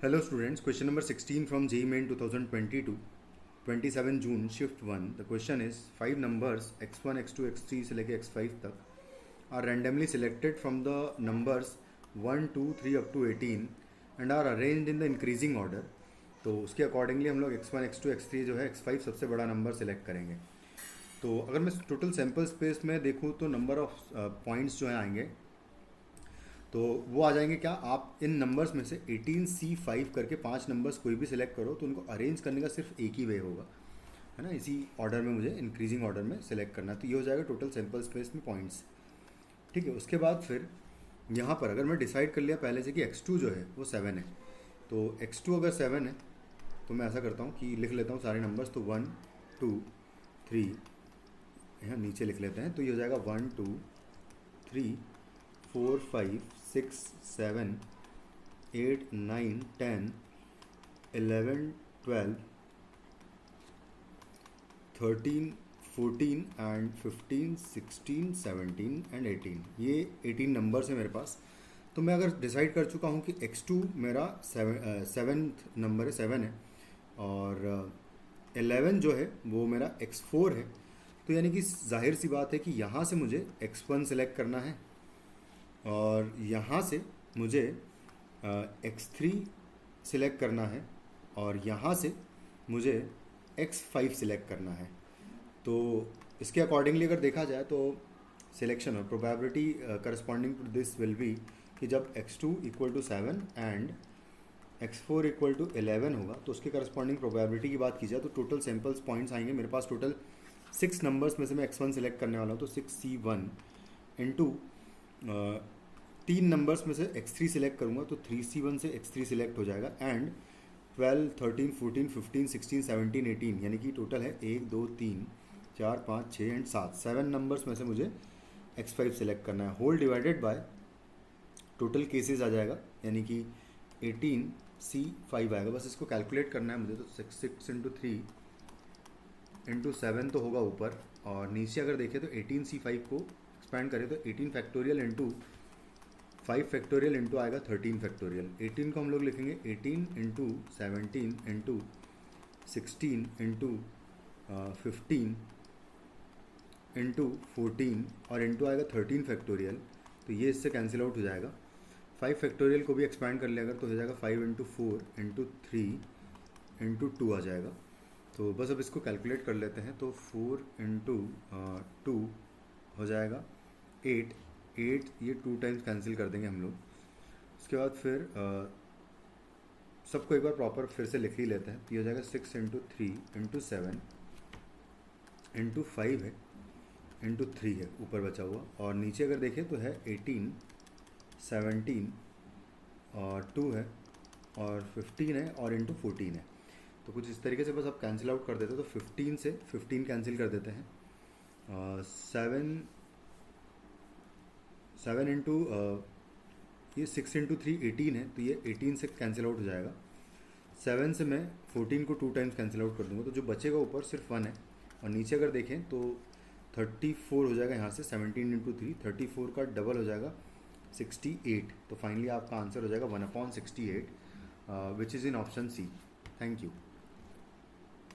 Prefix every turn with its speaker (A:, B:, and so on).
A: Hello students, question number 16 from JEE Main 2022, 27 June, shift 1. The question is 5 numbers x1, x2, x3 से लेके x5 तक are randomly selected from the numbers 1, 2, 3 up to 18 and are arranged in the increasing order. तो उसके accordingly हम लोग x1, x2, x3 जो है x5 सबसे बड़ा नंबर सेलेक्ट करेंगे. तो अगर मैं टोटल सैम्पल स्पेस में देखूँ तो नंबर ऑफ पॉइंट्स जो है आएंगे तो वो आ जाएंगे क्या, आप इन नंबर्स में से 18C5 करके 5 नंबर्स कोई भी सिलेक्ट करो तो उनको अरेंज करने का सिर्फ एक ही वे होगा, है ना. इसी ऑर्डर में मुझे इंक्रीजिंग ऑर्डर में सिलेक्ट करना है. तो ये हो जाएगा टोटल सैम्पल स्पेस में पॉइंट्स. ठीक है. उसके बाद फिर यहाँ पर अगर मैं डिसाइड कर लिया पहले से कि x2 जो है वो 7 है, तो x2 अगर 7 है तो मैं ऐसा करता हूँ कि लिख लेता हूँ सारे नंबर्स. तो 1, 2, 3 यहाँ नीचे लिख लेते हैं. तो ये हो जाएगा 1, 2, 3, 4, 5, 6, 7, 8, 9, 10, 11, 12, 13, 14 एंड 15, 16, 17 एंड 18. ये 18 नंबर्स है मेरे पास. तो मैं अगर डिसाइड कर चुका हूँ कि x2 मेरा सेवन्थ नंबर है, 7 है, और 11 जो है वो मेरा x4 है. तो यानी कि जाहिर सी बात है कि यहाँ से मुझे x1 सेलेक्ट करना है और यहाँ से मुझे x3 सिलेक्ट करना है और यहाँ से मुझे x5 सिलेक्ट करना है. तो इसके अकॉर्डिंगली अगर देखा जाए तो सिलेक्शन और probability corresponding to this will be कि जब x2 equal to 7 and x4 equal to 11 होगा तो उसके करस्पॉन्डिंग प्रोबेबिलिटी की बात की जाए तो टोटल सैम्पल्स पॉइंट्स आएंगे मेरे पास. टोटल 6 नंबर्स में से मैं x1 सिलेक्ट करने वाला हूँ. तो 6C1 इंटू 3 नंबर्स में से x3 सिलेक्ट करूँगा तो 3C1 से x3 सिलेक्ट हो जाएगा. एंड 12, 13, 14, 15, 16, 17, 18 यानी कि टोटल है 1, 2, 3, 4, 5, 6 एंड 7 नंबर्स में से मुझे x5 सिलेक्ट करना है. Whole divided by total cases आ जाएगा यानी कि 18C5 आएगा. बस इसको कैलकुलेट करना है मुझे. तो 6 इंटू 3 इंटू 7 तो होगा ऊपर, और नीचे अगर देखें तो 18C5 को एक्सपैंड करें तो 18 फैक्टोरियल इंटू 5 फैक्टोरियल इंटू आएगा 13 फैक्टोरियल. 18 को हम लोग लिखेंगे 18 इंटू 17 इंटू 16 इंटू 15 इंटू 14 और इंटू आएगा 13 फैक्टोरियल. तो ये इससे कैंसिल आउट हो जाएगा. 5 फैक्टोरियल को भी एक्सपैंड कर लिया अगर तो हो जाएगा 5 इंटू 4 इंटू 3 इंटू 2 आ जाएगा. तो बस अब इसको कैलकुलेट कर लेते हैं. तो 4 इंटू 2 हो जाएगा 8. ये 2 टाइम्स कैंसिल कर देंगे हम लोग. उसके बाद फिर सबको एक बार प्रॉपर फिर से लिख ही लेते हैं. तो ये हो जाएगा 6 इंटू 3 इंटू 7 इंटू 5 है इंटू 3 है ऊपर बचा हुआ, और नीचे अगर देखें तो है 18, 17 और 2 है और 15 है और इंटू 14 है. तो कुछ इस तरीके से बस आप कैंसिल आउट कर देते हैं. तो 15 से 15 कैंसिल कर देते हैं. 7 इंटू ये 6 इंटू 3 18 है तो ये 18 से कैंसिल आउट हो जाएगा. 7 से मैं 14 को 2 टाइम्स कैंसिल आउट कर दूंगा. तो जो बचेगा ऊपर सिर्फ 1 है, और नीचे अगर देखें तो 34 हो जाएगा यहाँ से. 17 इंटू 3 34 का डबल हो जाएगा 68. तो फाइनली आपका आंसर हो जाएगा 1/68 which is in option C. Thank you.